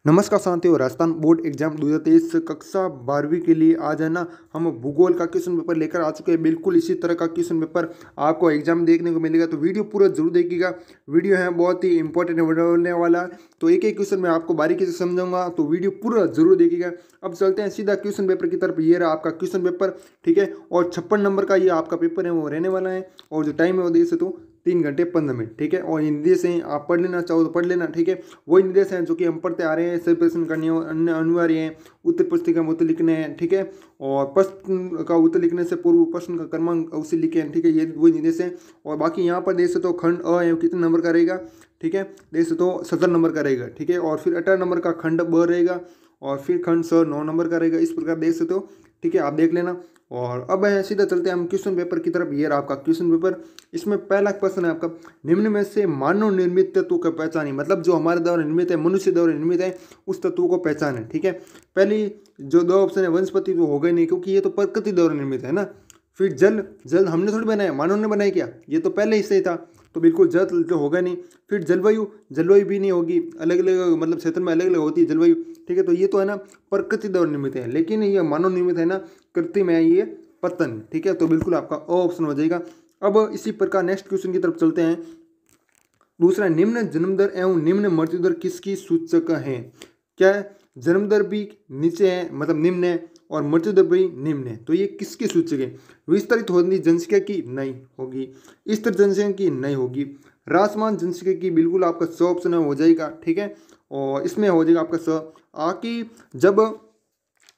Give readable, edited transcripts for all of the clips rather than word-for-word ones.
नमस्कार साथियों, Rajasthan board exam 2023 कक्षा 12वीं के लिए आज है ना हम भूगोल का क्वेश्चन पेपर लेकर आ चुके हैं। बिल्कुल इसी तरह का क्वेश्चन पेपर आपको एग्जाम देखने को मिलेगा, तो वीडियो पूरा जरूर देखिएगा। वीडियो है बहुत ही इंपॉर्टेंट होने वाला है, तो एक एक क्वेश्चन मैं आपको बारीकी से समझाऊंगा, तो वीडियो पूरा जरूर देखिएगा। अब चलते हैं सीधा क्वेश्चन पेपर की तरफ। ये रहा आपका क्वेश्चन पेपर, ठीक है। और 56 नंबर का ये आपका पेपर है वो रहने वाला है, और जो टाइम है वो देख सकते हो 3 घंटे 15 मिनट, ठीक है। और ये निर्देश हैं, आप पढ़ लेना चाहो तो पढ़ लेना, ठीक है। वही निर्देश हैं जो कि हम पढ़ते आ रहे हैं। सभी प्रश्न करने अनिवार्य हैं, उत्तर पुस्तिका में उत्तर लिखने हैं, ठीक है। और प्रश्न का उत्तर लिखने से पूर्व प्रश्न का क्रमांक अवश्य लिखें, ठीक है। ये वही निर्देश हैं। और बाकी यहाँ पर देख सकते हो खंड अ है कितने नंबर का रहेगा, ठीक है। देख सकते हो 17 नंबर का रहेगा, ठीक है। और फिर 18 नंबर का खंड ब रहेगा, और फिर खंड स 9 नंबर का रहेगा। इस प्रकार देख सकते हो, ठीक है, आप देख लेना। और अब है सीधा चलते हैं हम क्वेश्चन पेपर की तरफ। ये रहा आपका क्वेश्चन पेपर। इसमें पहला क्वेश्चन है आपका, निम्न में से मानव निर्मित तत्व का पहचानी, मतलब जो हमारे द्वारा निर्मित है, मनुष्य द्वारा निर्मित है, उस तत्व को पहचाने, ठीक है। पहली जो दो ऑप्शन है वनस्पति तो हो गए नहीं, क्योंकि ये तो प्रकृति द्वारा निर्मित है ना। फिर जल, जल हमने थोड़ी बनाया, मानव ने बनाया क्या, ये तो पहले ही सही था, तो बिल्कुल जल तो होगा नहीं। फिर जलवायु, जलवायु भी नहीं होगी, अलग अलग मतलब क्षेत्र में अलग अलग होती है जलवायु, ठीक है। तो ये तो है ना प्रकृति द्वारा निर्मित है, लेकिन ये मानव निर्मित है ना, कृत्रिम है ये पतन, ठीक है। तो बिल्कुल आपका ओ ऑप्शन हो जाएगा। अब इसी प्रकार नेक्स्ट क्वेश्चन की तरफ चलते हैं। दूसरा, निम्न जन्म दर एवं निम्न मृत्यु दर किसकी सूचक है। क्या है, जन्म दर भी नीचे है मतलब निम्न है, और मृत्यु दर भी निम्न है, तो ये किसकी सूचक है। विस्तारित होने जनसंख्या की नहीं होगी, स्थिर जनसंख्या की नहीं होगी, ह्रासमान जनसंख्या की बिल्कुल आपका 100 ऑप्शन हो जाएगा, ठीक है। और इसमें हो जाएगा आपका 100। आकि जब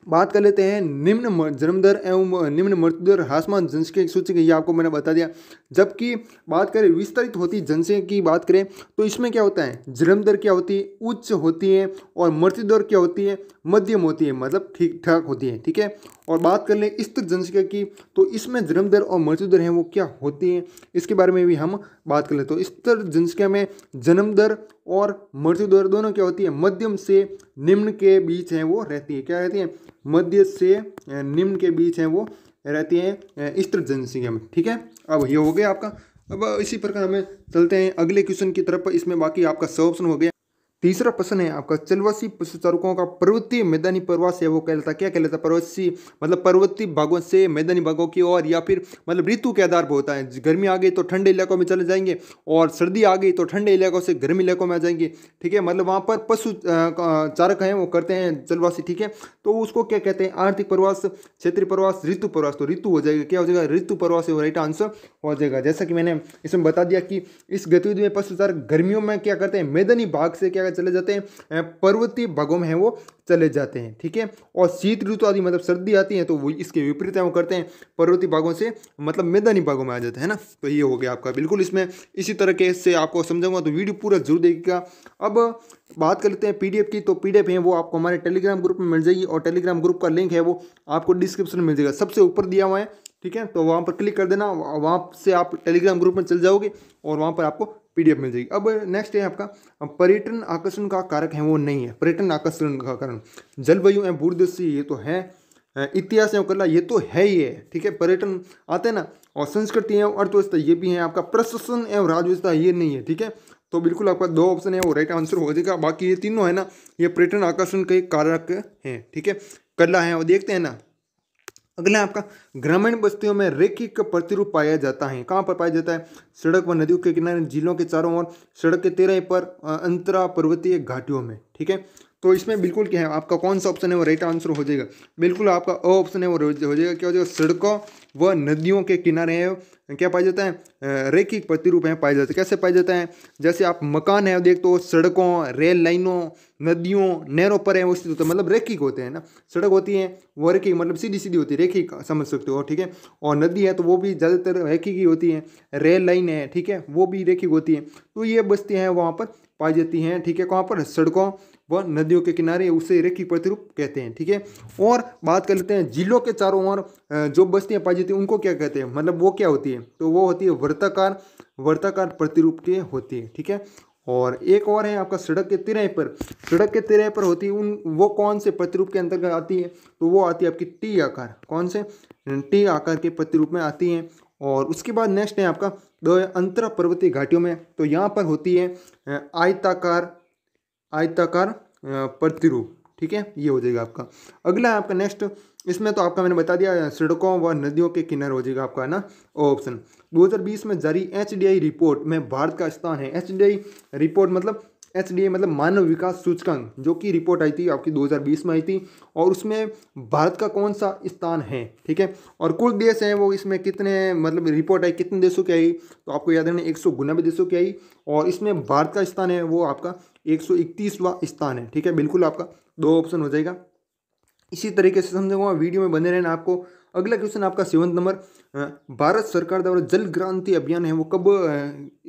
बात कर लेते हैं निम्न जन्म दर एवं निम्न मृत्यु दर ह्रासमान जनसंख्या की सूचक, ये आपको मैंने बता दिया। जबकि बात करें विस्तारित होती जनसंख्या की बात करें, तो इसमें क्या होता है, जन्म दर क्या होती है, उच्च होती है, और मृत्यु दर क्या होती है, मध्यम होती है, मतलब ठीक ठाक होती है, ठीक है। और बात कर लें स्थिर जनसंख्या की, तो इसमें जन्म दर और मृत्यु दर है वो क्या होती है, इसके बारे में भी हम बात कर लें। तो स्थिर जनसंख्या में जन्म दर और मृत्यु दर दोनों क्या होती है, मध्यम से निम्न के बीच है वो रहती है। क्या रहती है, मध्य से निम्न के बीच है वो रहती है स्थिर जनसंख्या में, ठीक है। अब ये हो गया आपका। अब इसी प्रकार हमें चलते हैं अगले क्वेश्चन की तरफ। इसमें बाकी आपका 100 ऑप्शन हो गया। तीसरा प्रश्न है आपका, जलवासी पशुचारकों का पर्वतीय मैदानी प्रवास है वो कहलाता, क्या कहलाता, पर्वतीय मतलब पर्वतीय भागों से मैदानी भागों की ओर, या फिर मतलब ऋतु के आधार पर होता है। गर्मी आ गई तो ठंडे इलाकों में चले जाएंगे, और सर्दी आ गई तो ठंडे इलाकों से गर्म इलाकों में आ जाएंगे, ठीक है। मतलब वहाँ पर पशु चारक हैं वो करते हैं जलवासी, ठीक है। तो उसको क्या कहते हैं, आर्थिक प्रवास, क्षेत्रीय प्रवास, ऋतु प्रवास। तो ऋतु हो जाएगा, क्या हो जाएगा, ऋतु प्रवास राइट आंसर हो जाएगा। जैसा कि मैंने इसमें बता दिया कि इस गतिविधि में पशुचारक गर्मियों में क्या करते हैं, मैदानी भाग से क्या चले जाते हैं, पर्वतीय भागों में है वो चले जाते हैं, ठीक है। और शीत ऋतु आदि मतलब सर्दी आती है तो वो इसके विपरीत है वो करते हैं, पर्वतीय भागों से मतलब मैदानी भागों में आ जाते हैं ना। तो ये हो गया आपका। बिल्कुल इसमें इसी तरह के से आपको समझाऊंगा, तो वीडियो पूरा जरूर देखिएगा। अब बात कर लेते हैं पीडीएफ की। तो पीडीएफ है वो आपको हमारे टेलीग्राम ग्रुप में मिल जाएगी, और टेलीग्राम ग्रुप का लिंक है वो आपको डिस्क्रिप्शन में मिल जाएगा, सबसे ऊपर दिया हुआ है, ठीक है। तो वहाँ पर क्लिक कर देना, वहाँ से आप टेलीग्राम ग्रुप में चल जाओगे, और वहाँ पर आपको पीडीएफ मिल जाएगी। अब नेक्स्ट है आपका, पर्यटन आकर्षण का कारक है वो नहीं है। पर्यटन आकर्षण का कारण जलवायु एवं भूदृश्य ये तो है, इतिहास एवं कला ये तो है ही है, ठीक है। पर्यटन आते हैं ना, और संस्कृति एवं अर्थव्यवस्था ये भी है। आपका प्रशासन एवं राजव्यवस्था ये नहीं है, ठीक है। तो बिल्कुल आपका 2 ऑप्शन है वो राइट आंसर हो जाएगा। बाकी ये तीनों है ना, ये पर्यटन आकर्षण के कारक हैं, ठीक है। कला है वो देखते हैं ना। अगला आपका, ग्रामीण बस्तियों में रैखिक प्रतिरूप पाया जाता है। कहाँ पर पाया जाता है, सड़क व नदियों के किनारे, झीलों के चारों ओर, सड़क के तेरह पर, अंतरा पर्वतीय घाटियों में, ठीक है। तो इसमें बिल्कुल क्या है, आपका कौन सा ऑप्शन है वो राइट आंसर हो जाएगा। बिल्कुल आपका अ ऑप्शन है वो हो जाएगा। क्या हो जाएगा, सड़कों व नदियों के किनारे है क्या पाया जाता है, रैखिक प्रतिरूप है पाया जाता है। कैसे पाया जाता है, जैसे आप मकान है देख तो सड़कों, रेल लाइनों, नदियों, नहरों पर है वो स्थित होता है, मतलब रैखिक होते हैं ना। सड़क होती है वो रैखिक मतलब सीधी सीधी होती है, रैखिक समझ सकते हो, ठीक है। और नदी है तो वो भी ज़्यादातर रैखिक ही होती है। रेल लाइन है, ठीक है, वो भी रैखिक होती है। तो ये बस्तियाँ हैं वहाँ पर पाई जाती हैं, ठीक है। कहाँ पर, सड़कों व नदियों के किनारे, उसे रैखिक प्रतिरूप कहते हैं, ठीक है। और बात कर लेते हैं झीलों के चारों ओर जो बस्तियां पाई जाती हैं उनको क्या कहते हैं, मतलब वो क्या होती है, तो वो होती है वर्ताकार, वर्ताकार प्रतिरूप की होती है, ठीक है। और एक और है आपका, सड़क के तिराहे पर, सड़क के तिराहे पर होती है उन, वो कौन से प्रतिरूप के अंतर्गत आती है, तो वो आती है आपकी टी आकार, कौन से, टी आकार के प्रतिरूप में आती है। और उसके बाद नेक्स्ट है आपका दो अंतरा पर्वतीय घाटियों में, तो यहाँ पर होती है आयताकार, आयताकार प्रतिरूप, ठीक है, ये हो जाएगा आपका। अगला है आपका नेक्स्ट, इसमें तो आपका मैंने बता दिया सड़कों व नदियों के किनारे हो जाएगा आपका, है ना ऑप्शन। 2020 में जारी एचडीआई रिपोर्ट में भारत का स्थान है। एचडीआई रिपोर्ट मतलब एचडीआई मतलब मानव विकास सूचकांक, जो कि रिपोर्ट आई थी आपकी 2020 में आई थी, और उसमें भारत का कौन सा स्थान है, ठीक है। और कुल देश हैं वो इसमें कितने, मतलब रिपोर्ट आई कितने देशों की आई, तो आपको याद रखना 199 देशों की आई, और इसमें भारत का स्थान है वो आपका 131वां स्थान है, ठीक है। बिल्कुल आपका 2 ऑप्शन हो जाएगा। इसी तरीके से समझूंगा, वीडियो में बने रहना आपको। अगला क्वेश्चन आपका 7 नंबर, भारत सरकार द्वारा जल क्रांति अभियान है वो कब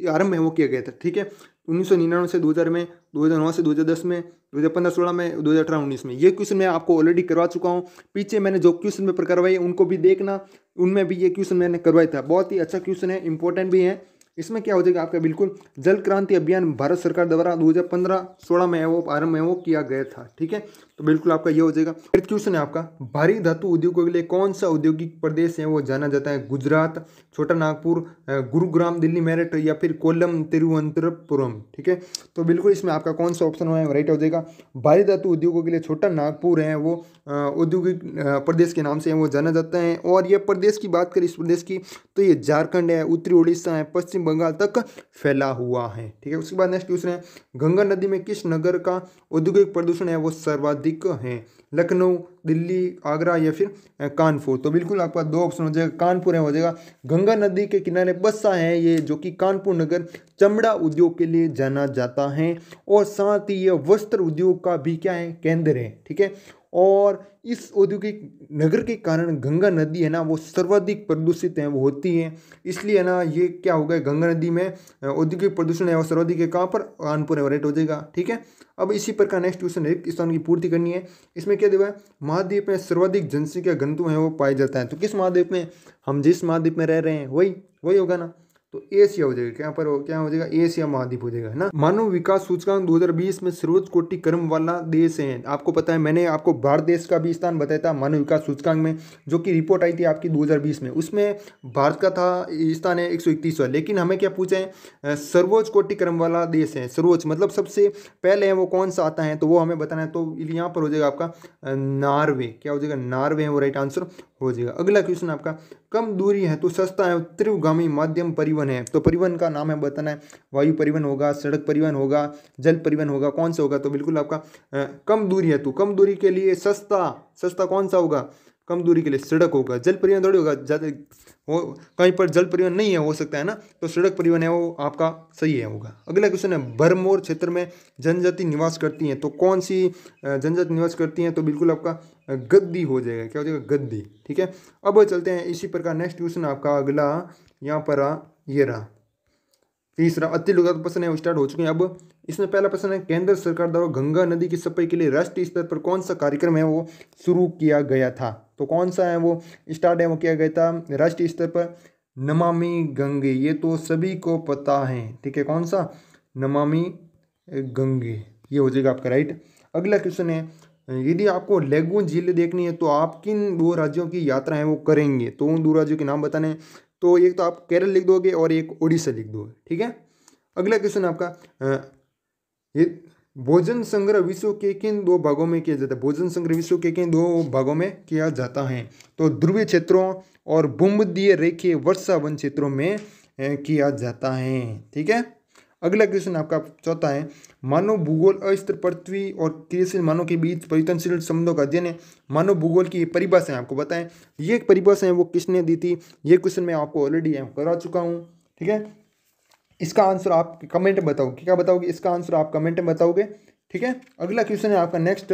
आरंभ है वो किया गया था, ठीक है। 1999 से 2000 में, 2009 से 2010 में, 2015-16 में, 2018-19 में। ये क्वेश्चन मैं आपको ऑलरेडी करवा चुका हूँ। पीछे मैंने जो क्वेश्चन पेपर करवाए उनको भी देखना, उनमें भी ये क्वेश्चन मैंने करवाया था। बहुत ही अच्छा क्वेश्चन है, इंपॉर्टेंट भी है। इसमें क्या हो जाएगा आपका, बिल्कुल जल क्रांति अभियान भारत सरकार द्वारा 2015-16 में वो आरंभ है वो किया गया था, ठीक है। तो बिल्कुल आपका ये हो जाएगा। फिर क्वेश्चन है आपका, भारी धातु उद्योगों के लिए कौन सा औद्योगिक प्रदेश है वो जाना जाता है। गुजरात, छोटा नागपुर, गुरुग्राम, दिल्ली मेरठ, या फिर कोल्लम, तिरुवनंतपुरम, ठीक है। तो बिल्कुल इसमें आपका कौन सा ऑप्शन है राइट हो जाएगा। भारी धातु उद्योगों के लिए छोटा नागपुर है वो औद्योगिक प्रदेश के नाम से वो जाना जाता है। और ये प्रदेश की बात करें इस प्रदेश की, तो ये झारखंड है, उत्तरी उड़ीसा है, पश्चिम बंगाल तक फैला हुआ है, ठीक है। उसके बाद नेक्स्ट क्वेश्चन है, गंगा नदी में किस नगर का औद्योगिक प्रदूषण है वो सर्वाधिक है। लखनऊ, दिल्ली, आगरा, या फिर कानपुर। तो बिल्कुल आपका 2 ऑप्शन हो जाएगा, कानपुर है हो जाएगा। गंगा नदी के किनारे बसा है ये, जो कि कानपुर नगर चमड़ा उद्योग के लिए जाना जाता है, और साथ ही ये वस्त्र उद्योग का भी क्या है, केंद्र है, ठीक है। और इस औद्योगिक नगर के कारण गंगा नदी है ना वो सर्वाधिक प्रदूषित है वो होती है, इसलिए है ना ये क्या हो गया, गंगा नदी में औद्योगिक प्रदूषण है वो सर्वाधिक है कहाँ पर, कानपुर है, राइट हो जाएगा, ठीक है। अब इसी प्रकार नेक्स्ट क्वेश्चन रिक्त स्थान की पूर्ति करनी है। इसमें क्या दिया है, महाद्वीप में सर्वाधिक जनसंख्या घनत्व है वो पाया जाता है। तो किस महाद्वीप में, हम जिस महाद्वीप में रह रहे हैं वही होगा ना, तो एशिया हो जाएगा। क्या पर क्या हो जाएगा, एशिया महाद्वीप हो जाएगा, है ना। मानव विकास सूचकांक 2020 में सर्वोच्च कोटि क्रम वाला देश है। आपको पता है, मैंने आपको भारत देश का भी स्थान बताया था मानव विकास सूचकांक में, जो कि रिपोर्ट आई थी आपकी 2020 में, उसमें भारत का था स्थान है 131वां। लेकिन हमें क्या पूछा है, सर्वोच्च कोटि क्रम वाला देश है। सर्वोच्च मतलब सबसे पहले है वो कौन सा आता है, तो वो हमें बताना है। तो यहाँ पर हो जाएगा आपका नॉर्वे, क्या हो जाएगा, नॉर्वे है वो राइट आंसर हो जाएगा। अगला क्वेश्चन आपका, कम दूरी है तो सस्ता है तीव्रगामी माध्यम परिवहन है। तो परिवहन का नाम है बताना है, वायु परिवहन होगा, सड़क परिवहन होगा, जल परिवहन होगा, कौन सा होगा। तो बिल्कुल आपका कम दूरी है तो कम दूरी के लिए सस्ता कौन सा होगा, कम दूरी के लिए सड़क होगा। जल परिवहन थोड़ी होगा, ज़्यादा हो कहीं पर जल परिवहन नहीं है, हो सकता है ना, तो सड़क परिवहन है वो आपका सही है होगा। अगला क्वेश्चन है, भरमौर क्षेत्र में जनजाति निवास करती हैं, तो कौन सी जनजाति निवास करती हैं। तो बिल्कुल आपका गद्दी हो जाएगा, क्या हो जाएगा, गद्दी, ठीक है। अब चलते हैं इसी प्रकार नेक्स्ट क्वेश्चन आपका अगला यहाँ पर ये रहा तीसरा, अति लोग प्रश्न है स्टार्ट हो चुके हैं। अब इसमें पहला प्रश्न है, केंद्र सरकार द्वारा गंगा नदी की सफाई के लिए राष्ट्रीय स्तर पर कौन सा कार्यक्रम है वो शुरू किया गया था। तो कौन सा है वो स्टार्ट है वो किया गया था राष्ट्रीय स्तर पर, नमामि गंगे, ये तो सभी को पता है, ठीक है। कौन सा, नमामि गंगे, ये हो जाएगा आपका राइट। अगला क्वेश्चन है, यदि आपको लेगून झील देखनी है तो आप किन 2 राज्यों की यात्रा है वो करेंगे। तो उन 2 राज्यों के नाम बताने, तो एक तो आप केरल लिख दोगे और एक उड़ीसा लिख दोगे, ठीक है। अगला क्वेश्चन आपका, ये भोजन संग्रह विश्व के किन 2 भागों में किया जाता है। भोजन संग्रह विश्व के किन 2 भागों में किया जाता है। तो ध्रुवीय क्षेत्रों और भूमध्य रेखीय वर्षा वन क्षेत्रों में किया जाता है, ठीक है। अगला क्वेश्चन आपका चौथा है, मानव भूगोल अस्थिर पृथ्वी और क्रियाशील मानव के बीच परिवर्तनशील संबंधों का अध्ययन है। मानव भूगोल की परिभाषा है आपको बताएं, ये एक परिभाषा है वो किसने दी थी, ये क्वेश्चन मैं आपको ऑलरेडी करा चुका हूँ, ठीक है। इसका आंसर आप कमेंट में बताओगे, क्या बताओगे, इसका आंसर आप कमेंट में बताओगे, ठीक है। अगला क्वेश्चन है आपका नेक्स्ट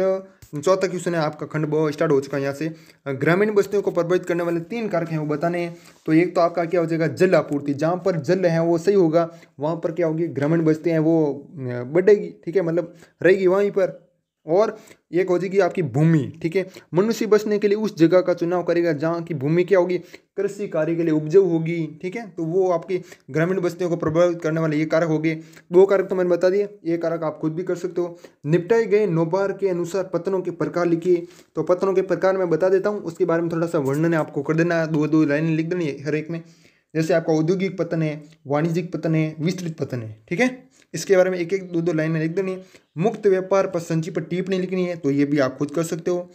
चौथा क्वेश्चन है आपका, खंड स्टार्ट हो चुका है यहाँ से। ग्रामीण बस्तियों को प्रभावित करने वाले 3 कारक हैं वो बताने हैं। तो एक तो आपका क्या हो जाएगा, जल आपूर्ति, जहाँ पर जल है वो सही होगा वहाँ पर क्या होगी, ग्रामीण बस्तियाँ हैं वो बढ़ेगी, ठीक है, मतलब रहेगी वहीं पर। और एक हो जाएगी आपकी भूमि, ठीक है। मनुष्य बसने के लिए उस जगह का चुनाव करेगा जहाँ की भूमि क्या होगी, कृषि कार्य के लिए उपजाऊ होगी, ठीक है। तो वो आपकी ग्रामीण बस्तियों को प्रभावित करने वाले ये कारक हो गए। 2 कारक तो मैंने बता दिए, ये कारक आप खुद भी कर सकते हो। निपटाए गए नौबार के अनुसार पत्तनों के प्रकार लिखिए। तो पत्तनों के प्रकार मैं बता देता हूँ, उसके बारे में थोड़ा सा वर्णन आपको कर देना है, 2 लाइनें लिख देनी है हर एक में। जैसे आपका औद्योगिक पतन है, वाणिज्यिक पतन है, विस्तृत पतन है, ठीक है। इसके बारे में एक एक दो दो लाइनें लिख देनी है। मुक्त व्यापार पर संचि पर टिप्पणी लिखनी है, तो ये भी आप खुद कर सकते हो।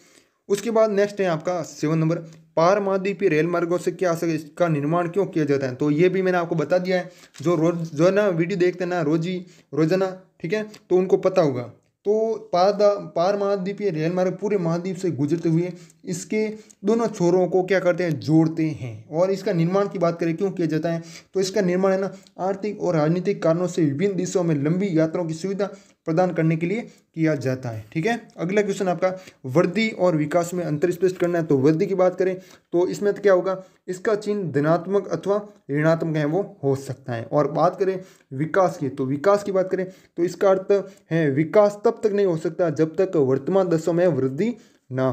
उसके बाद नेक्स्ट है आपका 7 नंबर, पारमाद्वीपीय रेल मार्गों से क्या आशय, इसका निर्माण क्यों किया जाता है, तो ये भी मैंने आपको बता दिया है। जो है ना वीडियो देखते हैं ना रोजाना, ठीक है, तो उनको पता होगा। तो पारमाद्वीपीय रेल मार्ग पूरे महाद्वीप से गुजरते हुए इसके दोनों छोरों को क्या करते हैं, जोड़ते हैं। और इसका निर्माण की बात करें क्यों किया जाता है, तो इसका निर्माण है ना आर्थिक और राजनीतिक कारणों से विभिन्न देशों में लंबी यात्राओं की सुविधा प्रदान करने के लिए किया जाता है, ठीक है। अगला क्वेश्चन आपका, वृद्धि और विकास में अंतर स्पष्ट करना है। तो वृद्धि की बात करें तो इसमें तो क्या होगा, इसका चिन्ह धनात्मक अथवा ऋणात्मक है, वो हो सकता है। और बात करें विकास की, तो विकास की बात करें तो इसका अर्थ है विकास तब तक नहीं हो सकता जब तक वर्तमान दशा में वृद्धि ना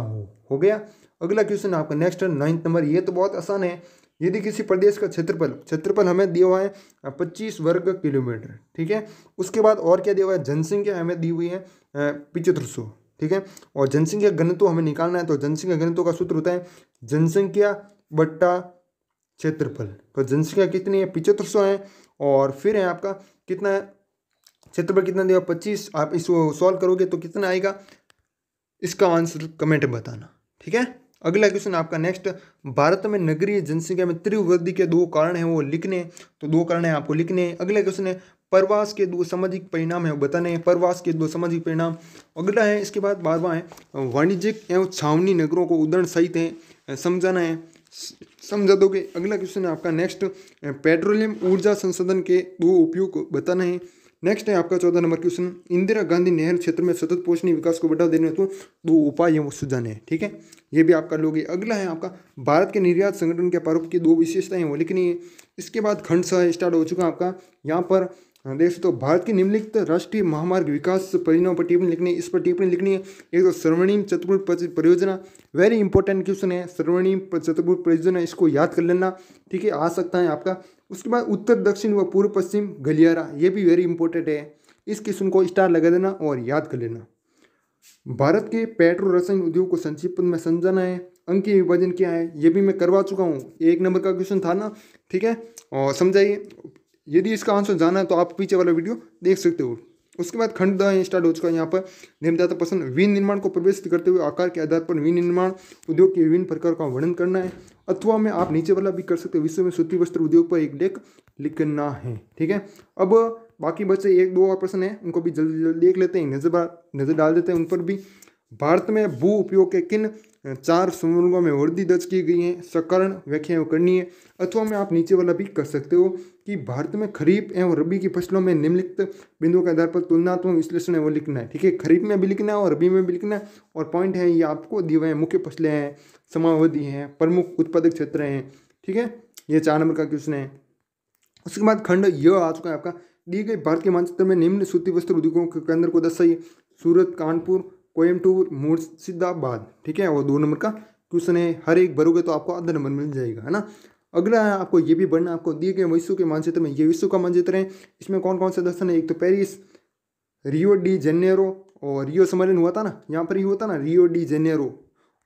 हो गया। अगला क्वेश्चन आपका नेक्स्ट 9th नंबर, ये तो बहुत आसान है। यदि किसी प्रदेश का क्षेत्रफल हमें दिया हुआ है 25 वर्ग किलोमीटर, ठीक है। उसके बाद और क्या दिया हुआ है, जनसंख्या हमें दी हुई है 7500, ठीक है। और जनसंख्या घनत्व हमें निकालना है, तो जनसंख्या घनत्व का सूत्र होता है जनसंख्या बट्टा क्षेत्रफल। तो जनसंख्या कितनी है, 7500 है। और फिर है आपका कितना है, क्षेत्रफल कितना दिया 25, आप इसको सॉल्व करोगे तो कितना आएगा, इसका आंसर कमेंट में बताना, ठीक है। अगला क्वेश्चन आपका नेक्स्ट, भारत में नगरीय जनसंख्या में तीव्र वृद्धि के 2 कारण हैं, वो लिखने, तो 2 कारण है आपको लिखने। अगला क्वेश्चन है, प्रवास के 2 सामाजिक परिणाम है, वो बताने हैं, प्रवास के 2 सामाजिक परिणाम। अगला है इसके बाद 12वां है, वाणिज्यिक एवं छावनी नगरों को उदाहरण सहित है समझाना है, समझा दोगे। अगला क्वेश्चन है आपका नेक्स्ट, पेट्रोलियम ऊर्जा संसाधन के 2 उपयोग बताना है। नेक्स्ट है आपका 14 नंबर क्वेश्चन, इंदिरा गांधी नहर क्षेत्र में सतत पोषणीय विकास को बढ़ावा देने हेतु 2 उपाय हैं वो सुझाने हैं, ठीक है, ये भी आप कर लोगे। अगला है आपका भारत के निर्यात संगठन के प्रारूप की 2 विशेषताएं वो लिखनी है। इसके बाद खंड 6 स्टार्ट हो चुका आपका, यहाँ पर देख सकते हो, भारत की निम्नलिखित राष्ट्रीय महामार्ग विकास परियोजनाओं पर टिप्पणी लिखनी है। इस पर टिप्पणी लिखनी है, एक तो स्वर्णिम चतुर्भुज परियोजना, वेरी इंपॉर्टेंट क्वेश्चन है, स्वर्णिम चतुर्भुज परियोजना, इसको याद कर लेना, ठीक है, आ सकता है आपका। उसके बाद उत्तर दक्षिण व पूर्व पश्चिम गलियारा, ये भी वेरी इंपॉर्टेंट है, इस क्वेश्चन को स्टार लगा देना और याद कर लेना। भारत के पेट्रो रसायन उद्योग को संक्षिप्त में समझाना है। अंकीय विभाजन क्या है, ये भी मैं करवा चुका हूँ, 1 नंबर का क्वेश्चन था ना, ठीक है, और समझाइए। यदि इसका आंसर जाना है तो आप पीछे वाला वीडियो देख सकते हो। उसके बाद खंड 10 स्टार्ट हो चुका है, यहाँ पर निर्माता पसंद, विन निर्माण को प्रवेशित करते हुए आकार के आधार पर विन निर्माण उद्योग के विभिन्न प्रकार का वर्णन करना है। अथवा में आप नीचे वाला भी कर सकते हो, विश्व में सूती वस्त्र उद्योग पर एक लेख लिखना है, ठीक है। अब बाकी बचे 1-2 और प्रश्न है, उनको भी जल्दी जल्दी देख लेते हैं, नजर डाल देते हैं उन पर भी। भारत में भू उपयोग के किन 4 समूहों में वृद्धि दर्ज की गई है, सकारण व्याख्या करनी है। अथवा में आप नीचे वाला भी कर सकते हो कि भारत में खरीफ एवं रबी की फसलों में निम्नलिखित बिंदुओं के आधार पर तुलनात्मक विश्लेषण है वो लिखना है, ठीक है। खरीफ में भी लिखना है और रबी में भी लिखना है। और पॉइंट है ये आपको दिए हुए हैं, मुख्य फसलें हैं, समावधि हैं, प्रमुख उत्पादक क्षेत्र हैं, ठीक है, ये 4 नंबर का क्वेश्चन है। उसके बाद खंड यह आ चुका है आपका, दिए गए भारत के मानचित्र में निम्न सूती वस्त्र उद्योगों के केंद्र को दर्शाइए। सूरत, कानपुर, कोयम्बटूर, मुर्शिदाबाद, ठीक है, और 2 नंबर का क्वेश्चन है। हर एक भरोगे तो आपको आधा नंबर मिल जाएगा, है ना। अगला है आपको ये भी बढ़ना, आपको दिए गए विश्व के मानचित्र में, ये विश्व का मानचित्र है, इसमें कौन कौन से दर्शन है, एक तो पेरिस, रियो डी जेनेरो, और रियो सम्मेलन हुआ था ना, यहाँ पर ही हुआ था ना, रियो डी जेनेरो,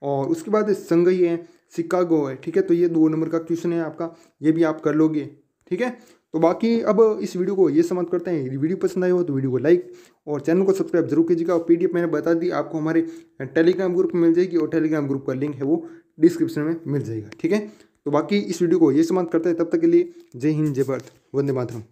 और उसके बाद संघई है, शिकागो है, ठीक है। तो ये 2 नंबर का क्वेश्चन है आपका, ये भी आप कर लोगे, ठीक है। तो बाकी अब इस वीडियो को ये समाप्त करते हैं। वीडियो पसंद आई हो तो वीडियो को लाइक और चैनल को सब्सक्राइब जरूर कीजिएगा। और PDF मैंने बता दी आपको हमारे टेलीग्राम ग्रुप में मिल जाएगी, और टेलीग्राम ग्रुप का लिंक है वो डिस्क्रिप्शन में मिल जाएगा, ठीक है। तो बाकी इस वीडियो को ये समाप्त करते हैं, तब तक के लिए जय हिंद, जय भारत, वंदे मातरम।